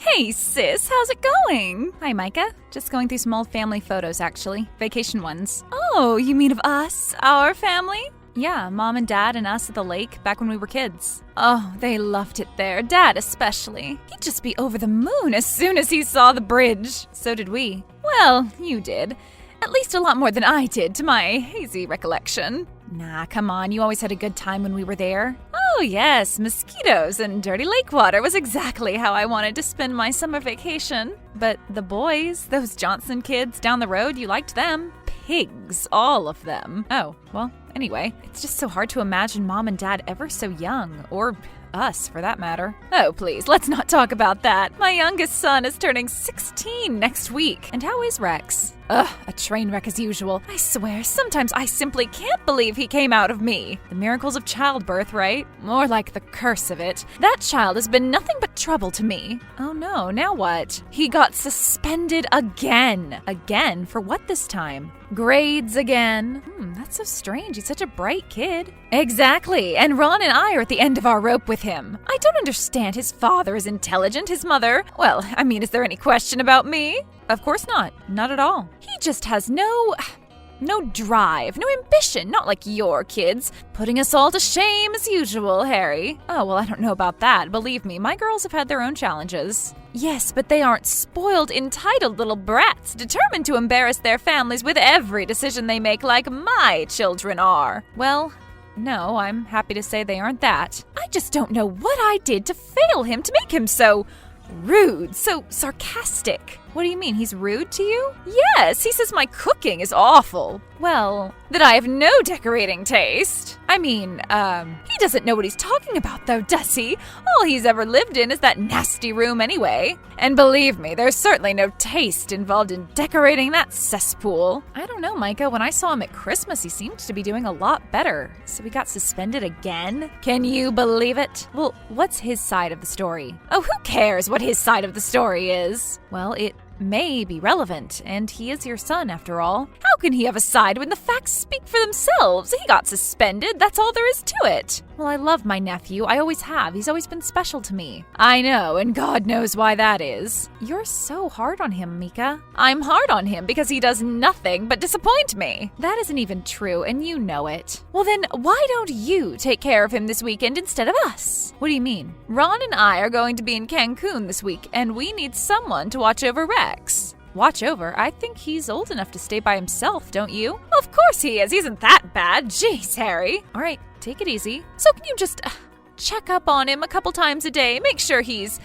Hey sis, how's it going? Hi Micah. Just going through some old family photos actually. Vacation ones. Oh, you mean of us? Our family? Yeah, Mom and Dad and us at the lake back when we were kids. Oh, they loved it there, Dad especially. He'd just be over the moon as soon as he saw the bridge. So did we. Well, you did. At least a lot more than I did, to my hazy recollection. Nah, come on, you always had a good time when we were there. Oh yes, mosquitoes and dirty lake water was exactly how I wanted to spend my summer vacation. But the boys, those Johnson kids down the road, you liked them. Pigs, all of them. Oh, well, anyway, it's just so hard to imagine Mom and Dad ever so young, or us, for that matter. Oh, please, let's not talk about that. My youngest son is turning 16 next week. And how is Rex? Ugh, a train wreck as usual. I swear, sometimes I simply can't believe he came out of me. The miracles of childbirth, right? More like the curse of it. That child has been nothing but trouble to me. Oh no, now what? He got suspended again. Again? For what this time? Grades again. That's so strange. He's such a bright kid. Exactly. And Ron and I are at the end of our rope with him. I don't understand. His father is intelligent. His mother, well, I mean, is there any question about me? Of course not. Not at all. He just has no drive, no ambition, not like your kids. Putting us all to shame as usual, Harry. Oh, well, I don't know about that. Believe me, my girls have had their own challenges. Yes, but they aren't spoiled, entitled little brats, determined to embarrass their families with every decision they make like my children are. Well, no, I'm happy to say they aren't that. I just don't know what I did to fail him to make him so rude, so sarcastic. What do you mean, he's rude to you? Yes, he says my cooking is awful. Well, that I have no decorating taste. I mean, he doesn't know what he's talking about though, does he? All he's ever lived in is that nasty room anyway. And believe me, there's certainly no taste involved in decorating that cesspool. I don't know, Micah, when I saw him at Christmas, he seemed to be doing a lot better. So he got suspended again? Can you believe it? Well, what's his side of the story? Oh, who cares what his side of the story is? Well, it may be relevant, and he is your son after all. How can he have a side when the facts speak for themselves? He got suspended, that's all there is to it. Well, I love my nephew, I always have. He's always been special to me. I know, and God knows why that is. You're so hard on him, Mika. I'm hard on him because he does nothing but disappoint me. That isn't even true, and you know it. Well then, why don't you take care of him this weekend instead of us? What do you mean? Ron and I are going to be in Cancun this week, and we need someone to watch over Rex. Watch over? I think he's old enough to stay by himself, don't you? Of course he is. He isn't that bad. Jeez, Harry. All right, take it easy. So can you just check up on him a couple times a day? Make sure he's,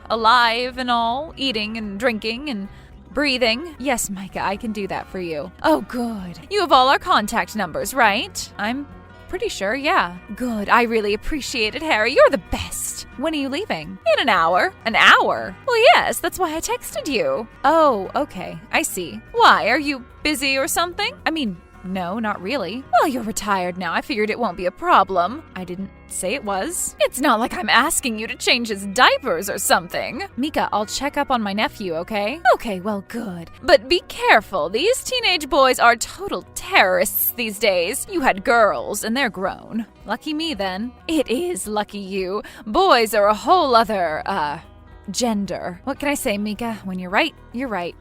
alive and all, eating and drinking and breathing. Yes, Micah, I can do that for you. Oh, good. You have all our contact numbers, right? I'm pretty sure, yeah. Good. I really appreciate it, Harry. You're the best. When are you leaving? In an hour. An hour? Well, yes, that's why I texted you. Oh, okay. I see. Why? Are you busy or something? I mean, no, not really. Well, you're retired now. I figured it won't be a problem. I didn't say it was. It's not like I'm asking you to change his diapers or something. Mika, I'll check up on my nephew, okay? Okay, well, good. But be careful. These teenage boys are total terrorists these days. You had girls, and they're grown. Lucky me, then. It is lucky you. Boys are a whole other, gender. What can I say, Mika? When you're right, you're right.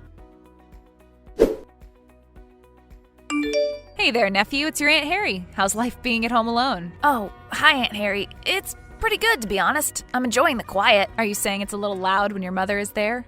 Hey there, nephew. It's your Aunt Harry. How's life being at home alone? Oh, hi, Aunt Harry. It's pretty good, to be honest. I'm enjoying the quiet. Are you saying it's a little loud when your mother is there?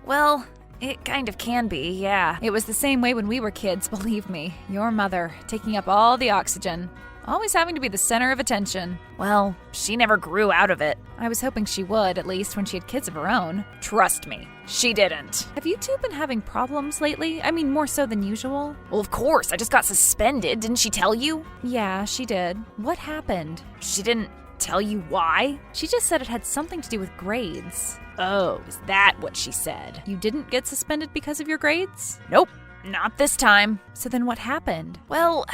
Well, it kind of can be, yeah. It was the same way when we were kids, believe me. Your mother, taking up all the oxygen. Always having to be the center of attention. Well, she never grew out of it. I was hoping she would, at least when she had kids of her own. Trust me, she didn't. Have you two been having problems lately? I mean, more so than usual? Well, of course, I just got suspended. Didn't she tell you? Yeah, she did. What happened? She didn't tell you why? She just said it had something to do with grades. Oh, is that what she said? You didn't get suspended because of your grades? Nope, not this time. So then what happened? Well,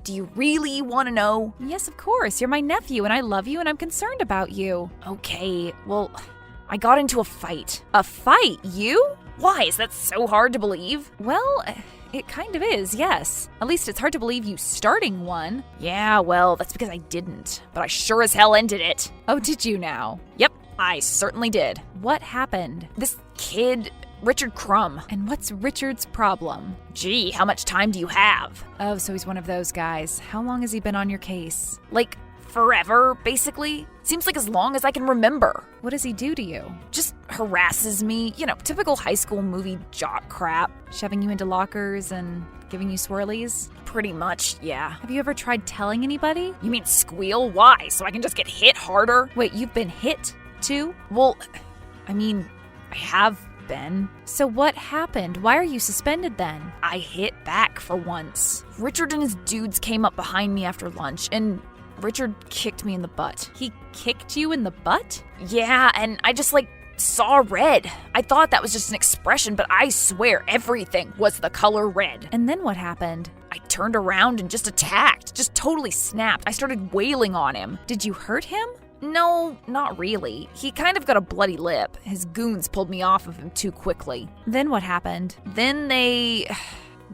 do you really want to know? Yes, of course. You're my nephew, and I love you, and I'm concerned about you. Okay, well, I got into a fight. A fight? You? Why? Is that so hard to believe? Well, it kind of is, yes. At least it's hard to believe you starting one. Yeah, well, that's because I didn't. But I sure as hell ended it. Oh, did you now? Yep. I certainly did. What happened? This kid, Richard Crumb. And what's Richard's problem? Gee, how much time do you have? Oh, so he's one of those guys. How long has he been on your case? Like, forever, basically. Seems like as long as I can remember. What does he do to you? Just harasses me. Typical high school movie jock crap. Shoving you into lockers and giving you swirlies? Pretty much, yeah. Have you ever tried telling anybody? You mean squeal? Why? So I can just get hit harder? Wait, you've been hit too? Well, I have been. So what happened? Why are you suspended then? I hit back for once. Richard and his dudes came up behind me after lunch, and Richard kicked me in the butt. He kicked you in the butt? Yeah, and I just saw red. I thought that was just an expression, but I swear everything was the color red. And then what happened? I turned around and just attacked. Just totally snapped. I started wailing on him. Did you hurt him? No, not really. He kind of got a bloody lip. His goons pulled me off of him too quickly. Then what happened? Then they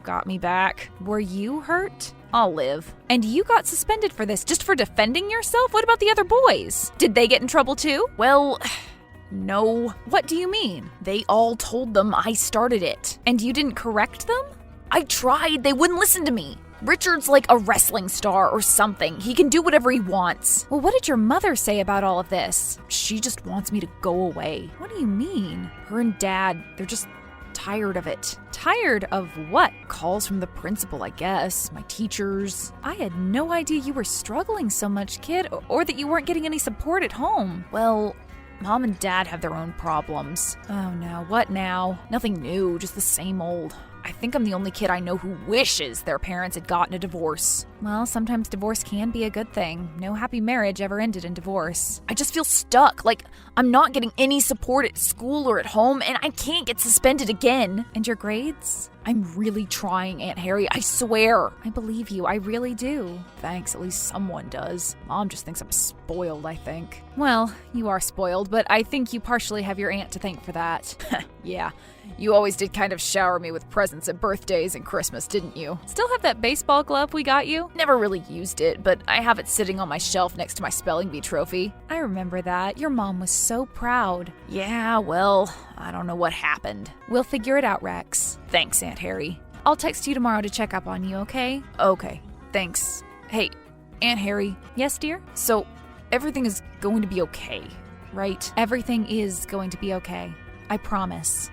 got me back. Were you hurt? I'll live. And you got suspended for this, just for defending yourself? What about the other boys? Did they get in trouble too? Well, no. What do you mean? They all told them I started it. And you didn't correct them? I tried. They wouldn't listen to me. Richard's like a wrestling star or something. He can do whatever he wants. Well, what did your mother say about all of this? She just wants me to go away. What do you mean? Her and Dad, they're just tired of it. Tired of what? Calls from the principal, I guess. My teachers. I had no idea you were struggling so much, kid, or that you weren't getting any support at home. Well, Mom and Dad have their own problems. Oh no, what now? Nothing new, just the same old. I think I'm the only kid I know who wishes their parents had gotten a divorce. Well, sometimes divorce can be a good thing. No happy marriage ever ended in divorce. I just feel stuck, like I'm not getting any support at school or at home, and I can't get suspended again. And your grades? I'm really trying, Aunt Harry, I swear. I believe you, I really do. Thanks, at least someone does. Mom just thinks I'm spoiled, I think. Well, you are spoiled, but I think you partially have your aunt to thank for that. Yeah, you always did kind of shower me with presents at birthdays and Christmas, didn't you? Still have that baseball glove we got you? Never really used it, but I have it sitting on my shelf next to my spelling bee trophy. I remember that. Your mom was so proud. Yeah, well, I don't know what happened. We'll figure it out, Rex. Thanks, Aunt Harry. I'll text you tomorrow to check up on you, okay? Okay, thanks. Hey, Aunt Harry. Yes, dear? So, everything is going to be okay, right? Everything is going to be okay. I promise.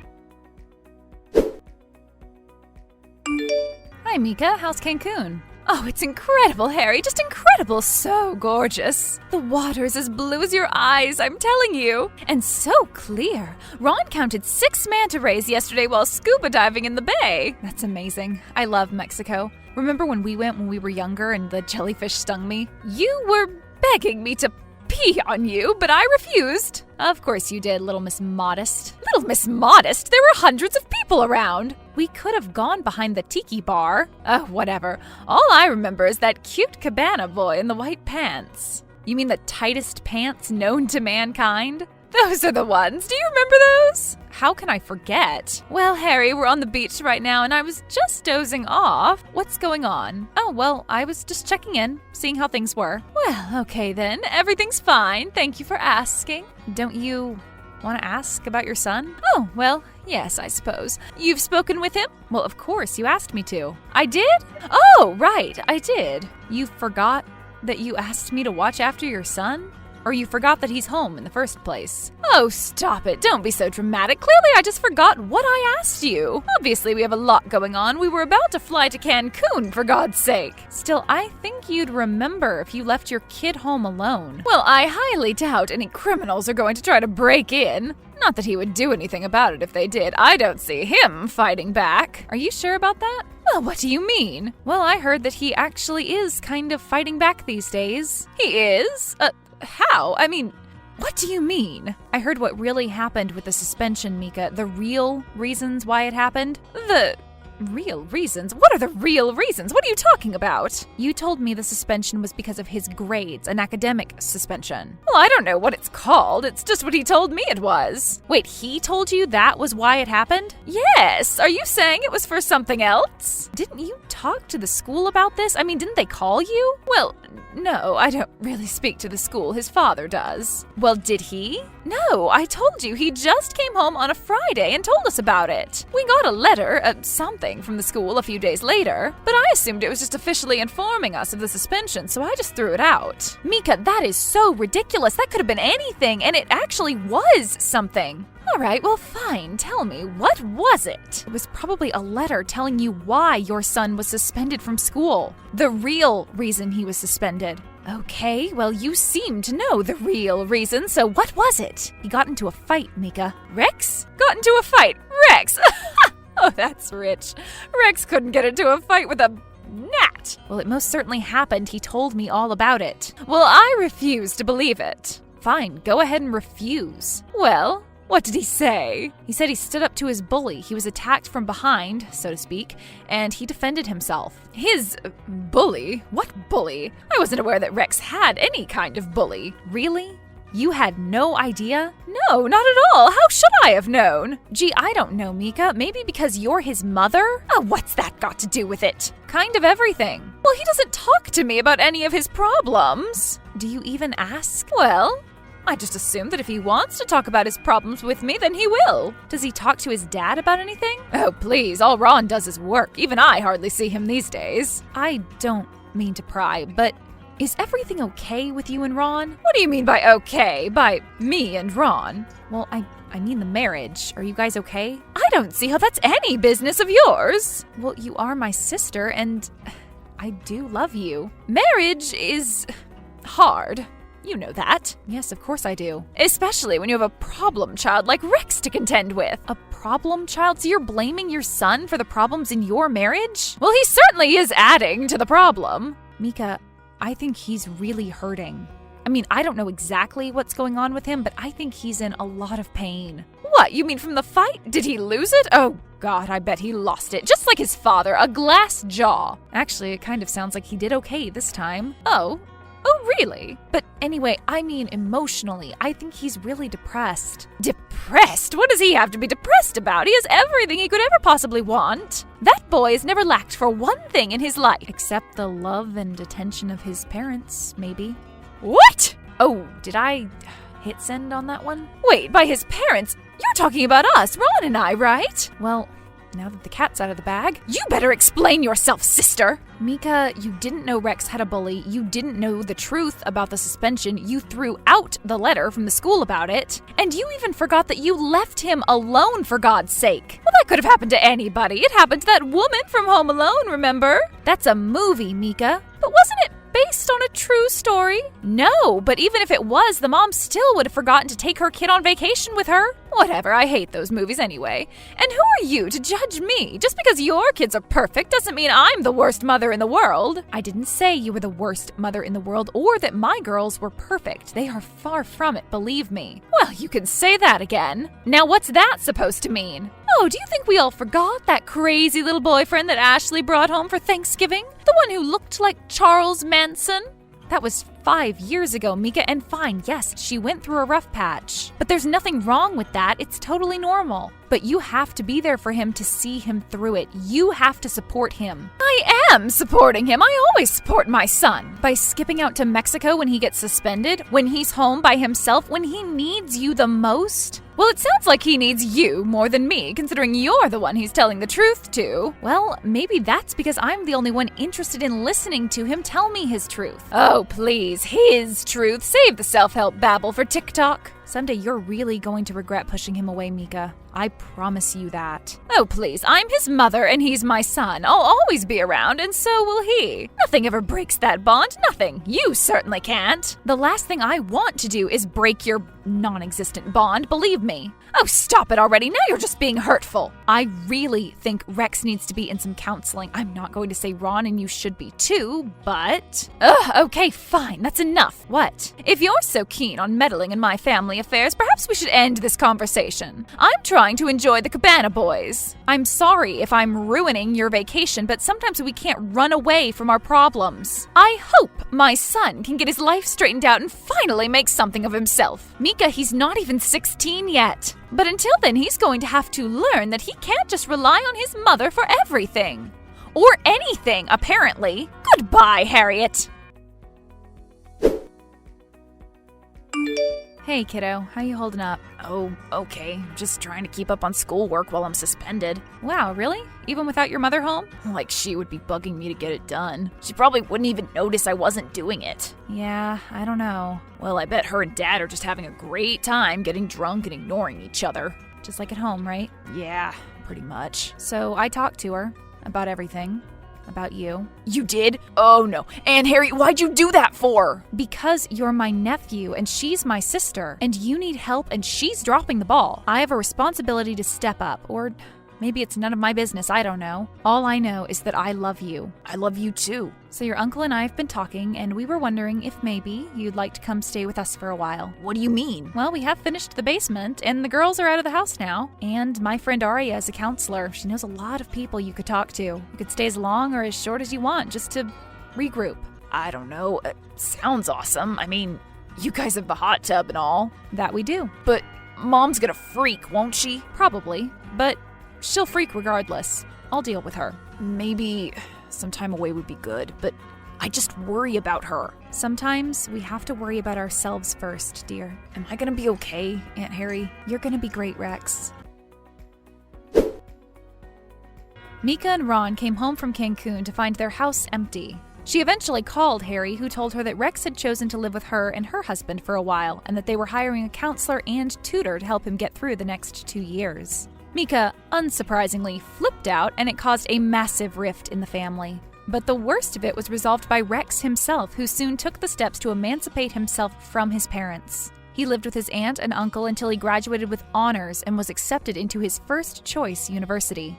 Hi, Mika. How's Cancun? Oh, it's incredible, Harry. Just incredible. So gorgeous. The water's as blue as your eyes, I'm telling you. And so clear. Ron counted 6 manta rays yesterday while scuba diving in the bay. That's amazing. I love Mexico. Remember when we went when we were younger and the jellyfish stung me? You were begging me to pee on you, but I refused. Of course you did, Little Miss Modest. Little Miss Modest? There were hundreds of people around. We could have gone behind the tiki bar. Oh, whatever. All I remember is that cute cabana boy in the white pants. You mean the tightest pants known to mankind? Those are the ones. Do you remember those? How can I forget? Well, Harry, we're on the beach right now, and I was just dozing off. What's going on? Oh, well, I was just checking in, seeing how things were. Well, okay then. Everything's fine. Thank you for asking. Don't you want to ask about your son? Oh, well, yes, I suppose. You've spoken with him? Well, of course, you asked me to. I did? Oh, right, I did. You forgot that you asked me to watch after your son? Or you forgot that he's home in the first place? Oh, stop it. Don't be so dramatic. Clearly, I just forgot what I asked you. Obviously, we have a lot going on. We were about to fly to Cancun, for God's sake. Still, I think you'd remember if you left your kid home alone. Well, I highly doubt any criminals are going to try to break in. Not that he would do anything about it if they did. I don't see him fighting back. Are you sure about that? Well, what do you mean? Well, I heard that he actually is kind of fighting back these days. He is? How? I mean, what do you mean? I heard what really happened with the suspension, Mika. The real reasons why it happened. The real reasons? What are the real reasons? What are you talking about? You told me the suspension was because of his grades, an academic suspension. Well, I don't know what it's called. It's just what he told me it was. Wait, he told you that was why it happened? Yes. Are you saying it was for something else? Didn't you talk to the school about this? I mean, didn't they call you? Well, no, I don't really speak to the school. His father does. Well, did he? No, I told you, he just came home on a Friday and told us about it. We got a letter, something from the school a few days later, but I assumed it was just officially informing us of the suspension, so I just threw it out. Mika, that is so ridiculous. That could have been anything, and it actually was something. All right, well, fine. Tell me, what was it? It was probably a letter telling you why your son was suspended from school. The real reason he was suspended. Okay, well, you seem to know the real reason, so what was it? He got into a fight, Mika. Rex? Got into a fight? Rex! Oh, that's rich. Rex couldn't get into a fight with a gnat. Well, it most certainly happened. He told me all about it. Well, I refuse to believe it. Fine, go ahead and refuse. Well, what did he say? He said he stood up to his bully. He was attacked from behind, so to speak, and he defended himself. His bully? What bully? I wasn't aware that Rex had any kind of bully. Really? You had no idea? No, not at all. How should I have known? Gee, I don't know, Mika. Maybe because you're his mother? Oh, what's that got to do with it? Kind of everything. Well, he doesn't talk to me about any of his problems. Do you even ask? Well, I just assume that if he wants to talk about his problems with me, then he will. Does he talk to his dad about anything? Oh, please, all Ron does is work. Even I hardly see him these days. I don't mean to pry, but is everything okay with you and Ron? What do you mean by okay? By me and Ron? Well, I mean the marriage. Are you guys okay? I don't see how that's any business of yours. Well, you are my sister, and I do love you. Marriage is hard. You know that. Yes, of course I do. Especially when you have a problem child like Rex to contend with. A problem child? So you're blaming your son for the problems in your marriage? Well, he certainly is adding to the problem. Mika, I think he's really hurting. I mean, I don't know exactly what's going on with him, but I think he's in a lot of pain. What, you mean from the fight? Did he lose it? Oh, God, I bet he lost it. Just like his father, a glass jaw. Actually, it kind of sounds like he did okay this time. Oh, really? But anyway, I mean emotionally, I think he's really depressed. Depressed? What does he have to be depressed about? He has everything he could ever possibly want. That boy has never lacked for one thing in his life. Except the love and attention of his parents, maybe. What? Oh, did I hit send on that one? Wait, by his parents? You're talking about us, Ron and I, right? Well, now that the cat's out of the bag, you better explain yourself, sister! Mika, you didn't know Rex had a bully. You didn't know the truth about the suspension. You threw out the letter from the school about it. And you even forgot that you left him alone, for God's sake. Well, that could have happened to anybody. It happened to that woman from Home Alone, remember? That's a movie, Mika. But wasn't it based on a true story? No, but even if it was, the mom still would have forgotten to take her kid on vacation with her. Whatever, I hate those movies anyway. And who are you to judge me? Just because your kids are perfect doesn't mean I'm the worst mother in the world. I didn't say you were the worst mother in the world or that my girls were perfect. They are far from it, believe me. Well, you can say that again. Now what's that supposed to mean? Oh, do you think we all forgot that crazy little boyfriend that Ashley brought home for Thanksgiving? The one who looked like Charles Manson? That was 5 years ago, Mika, and fine, yes, she went through a rough patch. But there's nothing wrong with that. It's totally normal. But you have to be there for him to see him through it. You have to support him. I am supporting him. I always support my son. By skipping out to Mexico when he gets suspended, when he's home by himself, when he needs you the most. Well, it sounds like he needs you more than me, considering you're the one he's telling the truth to. Well, maybe that's because I'm the only one interested in listening to him tell me his truth. Oh, please, his truth. Save the self-help babble for TikTok. Someday you're really going to regret pushing him away, Mika. I promise you that. Oh, please, I'm his mother and he's my son. I'll always be around, and so will he. Nothing ever breaks that bond, nothing. You certainly can't. The last thing I want to do is break your non-existent bond, believe me. Oh, stop it already. Now you're just being hurtful. I really think Rex needs to be in some counseling. I'm not going to say Ron and you should be too, but... Ugh, okay, fine. That's enough. What? If you're so keen on meddling in my family affairs, perhaps we should end this conversation. I'm trying to enjoy the Cabana Boys. I'm sorry if I'm ruining your vacation, but sometimes we can't run away from our problems. I hope my son can get his life straightened out and finally make something of himself. Mika, he's not even 16 yet. But until then, he's going to have to learn that he can't just rely on his mother for everything. Or anything, apparently. Goodbye, Harriet. Hey, kiddo, how you holding up? Oh, okay. Just trying to keep up on schoolwork while I'm suspended. Wow, really? Even without your mother home? Like she would be bugging me to get it done. She probably wouldn't even notice I wasn't doing it. Yeah, I don't know. Well, I bet her and Dad are just having a great time getting drunk and ignoring each other. Just like at home, right? Yeah, pretty much. So I talked to her about everything. About you. You did? Oh no. And Harry, why'd you do that for? Because you're my nephew and she's my sister, and you need help and she's dropping the ball. I have a responsibility to step up, or maybe it's none of my business, I don't know. All I know is that I love you. I love you too. So your uncle and I have been talking, and we were wondering if maybe you'd like to come stay with us for a while. What do you mean? Well, we have finished the basement, and the girls are out of the house now. And my friend Aria is a counselor. She knows a lot of people you could talk to. You could stay as long or as short as you want, just to regroup. I don't know. It sounds awesome. I mean, you guys have the hot tub and all. That we do. But Mom's gonna freak, won't she? Probably. But she'll freak regardless. I'll deal with her. Maybe some time away would be good, but I just worry about her. Sometimes we have to worry about ourselves first, dear. Am I gonna be okay, Aunt Harry, you're gonna be great, Rex. Mika and Ron came home from Cancun to find their house empty. She eventually called Harry, who told her that Rex had chosen to live with her and her husband for a while, and that they were hiring a counselor and tutor to help him get through the next 2 years. Mika, unsurprisingly, flipped out, and it caused a massive rift in the family. But the worst of it was resolved by Rex himself, who soon took the steps to emancipate himself from his parents. He lived with his aunt and uncle until he graduated with honors and was accepted into his first choice university.